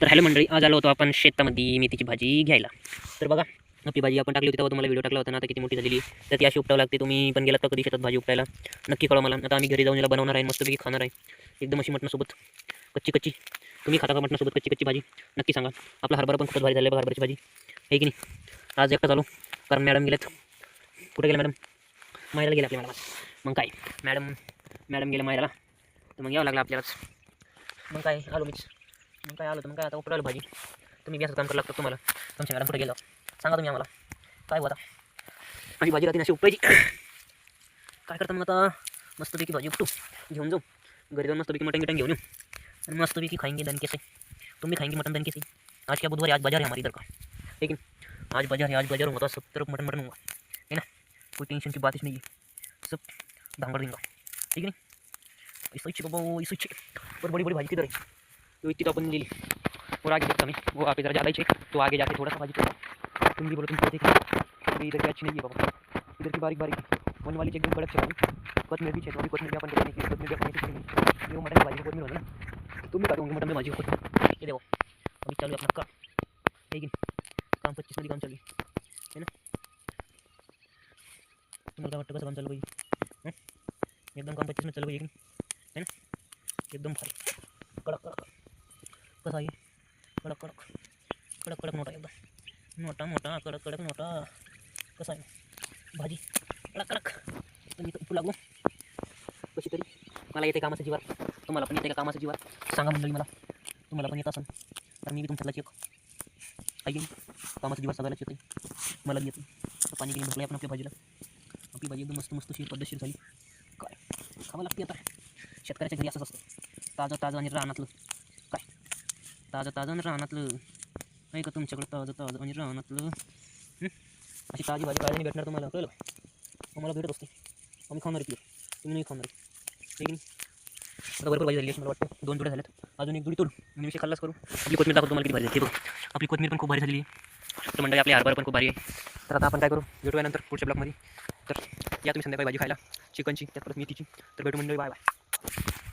तर हॅलो मंडळी, आज आलो होतो आपण शेतामध्ये मेथीची भाजी घ्यायला. तर बघा, आपली भाजी आपण टाकली होती तेव्हा तुम्हाला व्हिडिओ टाकला होता ना, आता किती मोठी झालेली. तर ती अशी उपटावं लागते. तुम्ही पण गेलात का कधी शेतात भाजी उपटायला, नक्की कळवा मला. आता आम्ही घरी जाऊन याला बनवणार आहे, मस्तपैकी खाणार आहे एकदम अशी मटणासोबत कच्ची कच्ची. तुम्ही खाता का मटणासोबत कच्ची कच्ची भाजी? नक्की सांगा. आपला हरभरा पण खूपच भारी झाला आहे, हरभऱ्याची भाजी आहे की नाही. आज एकटा चालू, कारण मॅडम गेल्यात. कुठे गेल्या मॅडम? मायला गेल्या आपल्या मॅडम. मग काय, मॅडम गेल्या मायला, तर मग यावं लागलं आपल्यालाच. मग काय आलो मीच. मग काय आलो तर मग काय आता उपटायला भाजी. तुम्ही बी असं काम करावं लागतं तुम्हाला. तुमच्या मॅडम कुठे गेलं सांगा तुम्ही आम्हाला. काय होता माझी भाजी राहते अशी उपटायची. काय करता मग आता? मस्तपैकी भाजी उपटू, घेऊन जाऊ घरी, जाऊन मस्तपैकी मटन गिटन घेऊन येऊ आणि मस्तपैकी खाएंगे दणके से. तुम भी खाएंगे मटन दणके से. आज क्या बुधवार है, आज बाजार है हमारी इधर का, लेकिन आज बाजार है, आज बाजार होगा, सब तरफ मटन मटन होगा, है ना. कोई टेंशन की बात ही नहीं है, सब धांगड़ देंगे, ठीक है नहीं. ऐसा ही बाबा, ऐसा ही. और बड़ी बड़ी भाजी किधर है? तो इतनी तो अपन ले ली और आगे देखता मैं, वो आप इधर ज़्यादा ही तो आगे जाके थोड़ा सा भाजी करो. तुम भी बोलो तुम देख इधर की अच्छी नहीं है बाबा, इधर की बारीक बारीक वन वाली एकदम कड़क चला. कोथमीर भी छेद, कोथमीर भी अपन करेंगे कि कोथमीर भी अपन नहीं. वो मटन की भाजी कोथमीर होता ना, तुम भी काटोगे मटन में भाजी को. ये देखो अभी चालू अपना काम, लेकिन काम 25 मध्ये काम चालू है ना. तुम्हाला वाटतं कसं काम चालू पाहिजे? एकदम काम 25 मध्ये चालू पाहिजे है ना. एकदम भारी कडक कडक. कसा आहे? कडक कडक कडक कडक मोठा, एकदम मोठा मोठा कडक कडक मोठा. कसा आहे भाजी? कडक कडक. पण मी तर लागू कशी तरी. मला येते कामाचं जीवार, तुम्हाला पण येते का कामाचं जीवार? सांगा मंडळी मला, तुम्हाला पण येत असेल तर मी बी तुमच्यातला चेक आहे की कामाचं जीवार सगळ्यालाच येते, मला बी येते. तर पाणी घेऊन भरलं आपण आपल्या भाजीला. आपली भाजी एकदम मस्त मस्त पद्धतशीर झाली. काय खावं लागते आता, शेतकऱ्याच्या घरी असंच असतं, ताजं ताजं आणि रानातलं. काय ताजं ताजं आणि रानातलं नाही का तुमच्याकडे? ताजं ताजं आणि रानातलं. अशी ताजी भाजी खायला नाही भेटणार तुम्हाला, कळलं? आम्हाला भेटत असते, आम्ही खाणार आहे, तुम्ही नाही खाणार, ठीक आहे. आता भरपूर भाजी झाली आहे मला वाटतं, 2 जोड्या झाल्यात, अजून एक जोडी तोडू आणि विषय खाल्लाच करू. आपली कोथमीर दाखवतो तुम्हाला किती भारी झाली. हे बघा, आपली कोथमीर पण खूप भारी झालेली आहे. तर मंडळी आपली हरभरा पण खूप भारी आहे. तर आता आपण काय करू, भेटूया नंतर पुढच्या ब्लॉगमध्ये. तर या तुम्ही संध्याकाळी भाजी खायला चिकनची, त्यात परत मेथीची. तर भेटू मंडळी, बाय बाय.